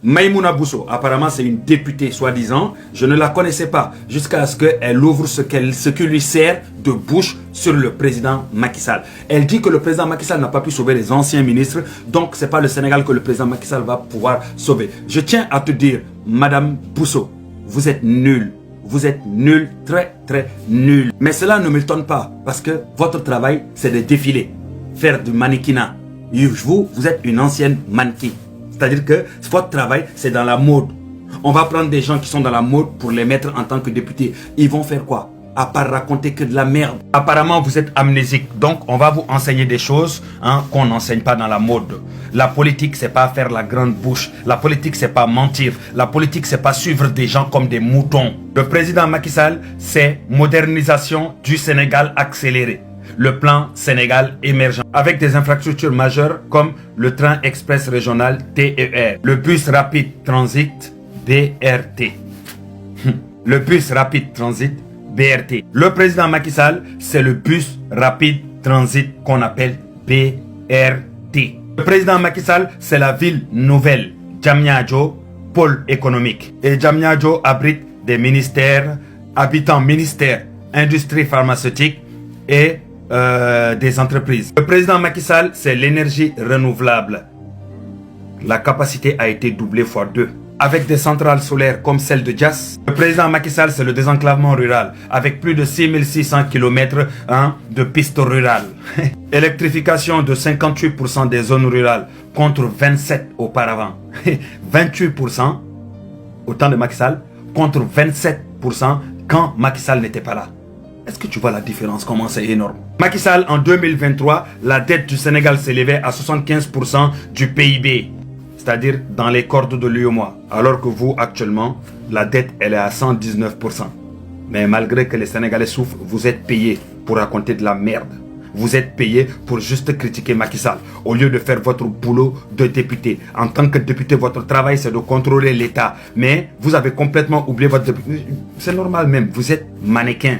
Maïmouna Bousso, apparemment c'est une députée soi-disant. Je ne la connaissais pas jusqu'à ce qu'elle ouvre ce qui lui sert de bouche sur le président Macky Sall. Elle dit que le président Macky Sall n'a pas pu sauver les anciens ministres. Donc c'est pas le Sénégal que le président Macky Sall va pouvoir sauver. Je tiens à te dire, Madame Bousso, vous êtes nulle. Vous êtes nul, très nul. Mais cela ne m'étonne pas parce que votre travail c'est de défiler, faire du mannequinat. Vous êtes une ancienne mannequin. C'est-à-dire que votre travail c'est dans la mode. On va prendre des gens qui sont dans la mode pour les mettre en tant que députés. Ils vont faire quoi? À part raconter que de la merde. Apparemment vous êtes amnésique. Donc on va vous enseigner des choses qu'on n'enseigne pas dans la mode. La politique c'est pas faire la grande bouche. La politique c'est pas mentir. La politique c'est pas suivre des gens comme des moutons. Le président Macky Sall c'est modernisation du Sénégal accéléré. Le plan Sénégal émergent avec des infrastructures majeures comme le train express régional TER, le bus rapide transit BRT. Le bus rapide transit BRT. Le président Macky Sall, c'est le bus rapide transit qu'on appelle BRT. Le président Macky Sall, c'est la ville nouvelle, Diamniadio, pôle économique. Et Diamniadio abrite des ministères, habitants ministères, industrie pharmaceutique et des entreprises. Le président Macky Sall, c'est l'énergie renouvelable. La capacité a été doublée fois 2. Avec des centrales solaires comme celle de Dias. Le président Macky Sall, c'est le désenclavement rural. Avec plus de 6600 km de pistes rurales. Électrification de 58% des zones rurales contre 27% auparavant. 28% au temps de Macky Sall contre 27% quand Macky Sall n'était pas là. Est-ce que tu vois la différence? Comment c'est énorme? Macky Sall, en 2023, la dette du Sénégal s'élevait à 75% du PIB. C'est-à-dire dans les cordes de l'UEMOA. Alors que vous, actuellement, la dette, elle est à 119%. Mais malgré que les Sénégalais souffrent, vous êtes payés pour raconter de la merde. Vous êtes payés pour juste critiquer Macky Sall. Au lieu de faire votre boulot de député. En tant que député, votre travail, c'est de contrôler l'État. Mais vous avez complètement oublié votre député. C'est normal même, vous êtes mannequin.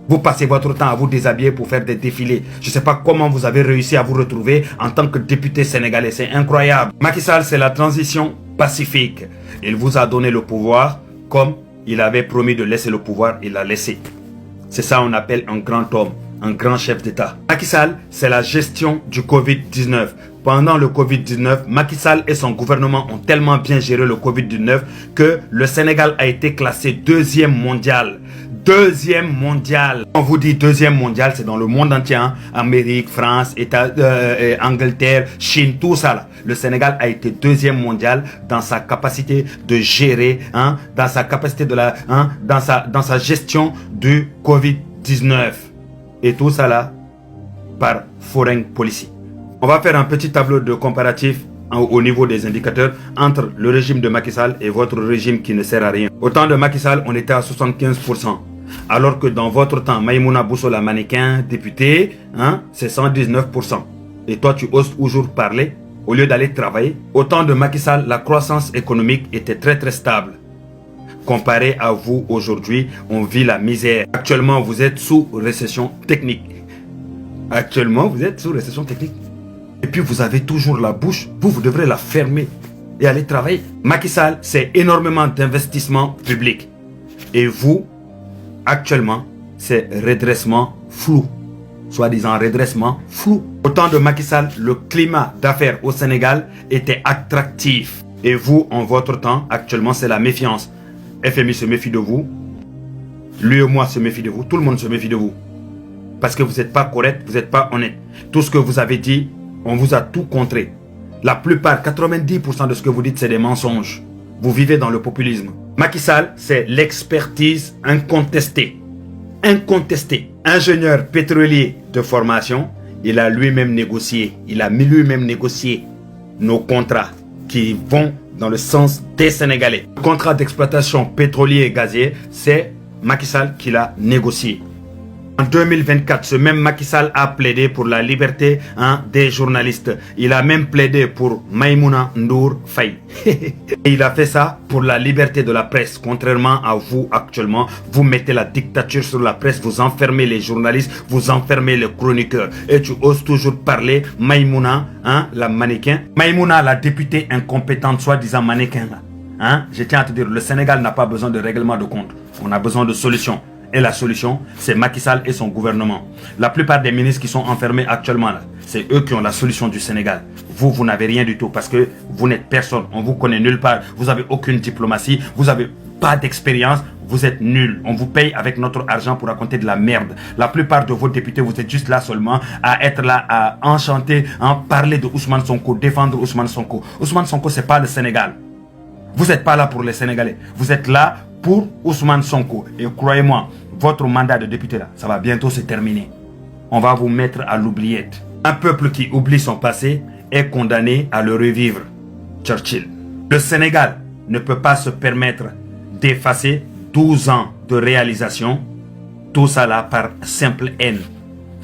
Vous passez votre temps à vous déshabiller pour faire des défilés. Je ne sais pas comment vous avez réussi à vous retrouver en tant que député sénégalais. C'est incroyable. Macky Sall, c'est la transition pacifique. Il vous a donné le pouvoir comme il avait promis de laisser le pouvoir. Il l'a laissé. C'est ça qu'on appelle un grand homme, un grand chef d'État. Macky Sall, c'est la gestion du Covid-19. Pendant le Covid-19, Macky Sall et son gouvernement ont tellement bien géré le Covid-19 que le Sénégal a été classé 2e mondial. 2e mondial. On vous dit 2e mondial, c'est dans le monde entier. Amérique, France, Angleterre, Chine, tout ça là. Le Sénégal a été 2e mondial dans sa capacité de gérer, dans sa capacité de dans sa gestion du Covid-19. Et tout ça là par Foreign Policy. On va faire un petit tableau de comparatif au niveau des indicateurs entre le régime de Macky Sall et votre régime qui ne sert à rien. Au temps de Macky Sall, on était à 75%. Alors que dans votre temps, Maïmouna Bousso, la mannequin, député, c'est 119%. Et toi, tu oses toujours parler au lieu d'aller travailler. Au temps de Macky Sall, la croissance économique était très stable. Comparé à vous, aujourd'hui, on vit la misère. Actuellement, vous êtes sous récession technique. Actuellement, vous êtes sous récession technique. Et puis, vous avez toujours la bouche. Vous devrez la fermer et aller travailler. Macky Sall, c'est énormément d'investissements publics. Et vous, actuellement, c'est redressement flou. Soi-disant redressement flou. Au temps de Macky Sall, le climat d'affaires au Sénégal était attractif. Et vous, en votre temps, actuellement, c'est la méfiance. FMI se méfie de vous. L'UEMOA se méfie de vous. Tout le monde se méfie de vous. Parce que vous n'êtes pas correct, vous n'êtes pas honnête. Tout ce que vous avez dit, on vous a tout contré. La plupart, 90% de ce que vous dites, c'est des mensonges. Vous vivez dans le populisme. Macky Sall, c'est l'expertise incontestée. Incontestée. Ingénieur pétrolier de formation, il a lui-même négocié. Il a lui-même négocié nos contrats qui vont dans le sens des Sénégalais. Le contrat d'exploitation pétrolier et gazier, c'est Macky Sall qui l'a négocié. En 2024, ce même Macky Sall a plaidé pour la liberté des journalistes. Il a même plaidé pour Maïmouna Ndour Faye. Et il a fait ça pour la liberté de la presse. Contrairement à vous actuellement, vous mettez la dictature sur la presse, vous enfermez les journalistes, vous enfermez les chroniqueurs. Et tu oses toujours parler Maïmouna, la mannequin. Maïmouna, la députée incompétente, soi-disant mannequin. Je tiens à te dire, le Sénégal n'a pas besoin de règlement de compte. On a besoin de solutions. Et la solution, c'est Macky Sall et son gouvernement. La plupart des ministres qui sont enfermés actuellement, c'est eux qui ont la solution du Sénégal. Vous n'avez rien du tout parce que vous n'êtes personne. On vous connaît nulle part. Vous n'avez aucune diplomatie. Vous n'avez pas d'expérience. Vous êtes nuls. On vous paye avec notre argent pour raconter de la merde. La plupart de vos députés, vous êtes juste là seulement à être là, à enchanter, à parler de Ousmane Sonko, défendre Ousmane Sonko. Ousmane Sonko, c'est pas le Sénégal. Vous n'êtes pas là pour les Sénégalais. Vous êtes là pour Ousmane Sonko. Et croyez-moi, votre mandat de député là, ça va bientôt se terminer. On va vous mettre à l'oubliette. Un peuple qui oublie son passé est condamné à le revivre. Churchill. Le Sénégal ne peut pas se permettre d'effacer 12 ans de réalisation. Tout ça là par simple haine.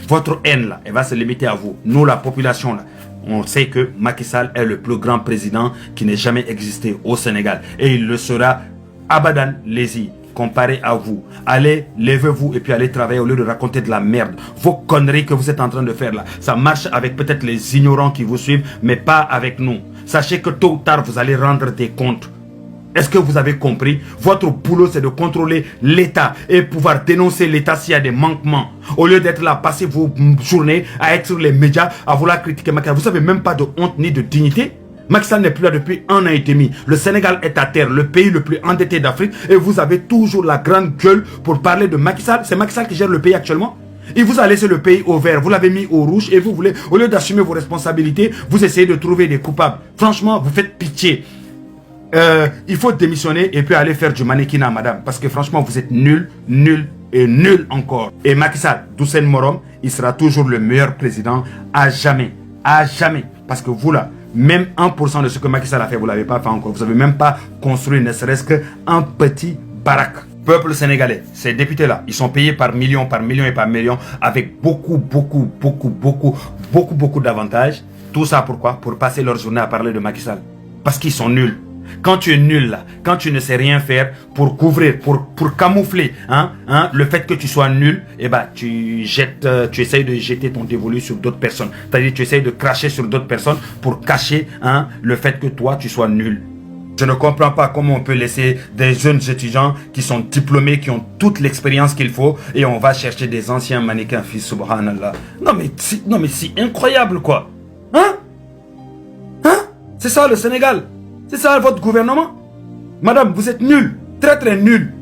Votre haine là, elle va se limiter à vous. Nous, la population là, on sait que Macky Sall est le plus grand président qui n'ait jamais existé au Sénégal. Et il le sera abadan lesi. Comparé à vous. Allez, levez-vous et puis allez travailler au lieu de raconter de la merde. Vos conneries que vous êtes en train de faire là, ça marche avec peut-être les ignorants qui vous suivent, mais pas avec nous. Sachez que tôt ou tard, vous allez rendre des comptes. Est-ce que vous avez compris? Votre boulot, c'est de contrôler l'État et pouvoir dénoncer l'État s'il y a des manquements. Au lieu d'être là, passer vos journées à être sur les médias, à vouloir critiquer Macky Sall. Vous n'avez même pas de honte ni de dignité. Macky Sall n'est plus là depuis 1 an et demi. Le Sénégal est à terre, le pays le plus endetté d'Afrique. Et vous avez toujours la grande gueule pour parler de Macky Sall. C'est Macky Sall qui gère le pays actuellement. Il vous a laissé le pays au vert, vous l'avez mis au rouge. Et vous voulez, au lieu d'assumer vos responsabilités, vous essayez de trouver des coupables. Franchement, vous faites pitié. Il faut démissionner et puis aller faire du mannequinat, madame. Parce que franchement, vous êtes nul, nul et nul encore. Et Macky Sall, Doussen Morom, il sera toujours le meilleur président à jamais. À jamais. Parce que vous là, même 1% de ce que Macky Sall a fait, vous ne l'avez pas fait encore. Vous n'avez même pas construit ne serait-ce qu'un petit baraque. Peuple sénégalais, ces députés-là, ils sont payés par millions et par millions avec beaucoup d'avantages. Tout ça pourquoi? Pour passer leur journée à parler de Macky Sall. Parce qu'ils sont nuls. Quand tu es nul là, quand tu ne sais rien faire pour couvrir, pour camoufler le fait que tu sois nul, eh ben, tu essayes de jeter ton dévolu sur d'autres personnes. C'est-à-dire tu essayes de cracher sur d'autres personnes pour cacher le fait que toi tu sois nul. Je ne comprends pas comment on peut laisser des jeunes étudiants qui sont diplômés, qui ont toute l'expérience qu'il faut, et on va chercher des anciens mannequins, fils, subhanallah. Non mais c'est incroyable quoi. C'est ça le Sénégal. C'est ça votre gouvernement. Madame, vous êtes nul. Très très nul.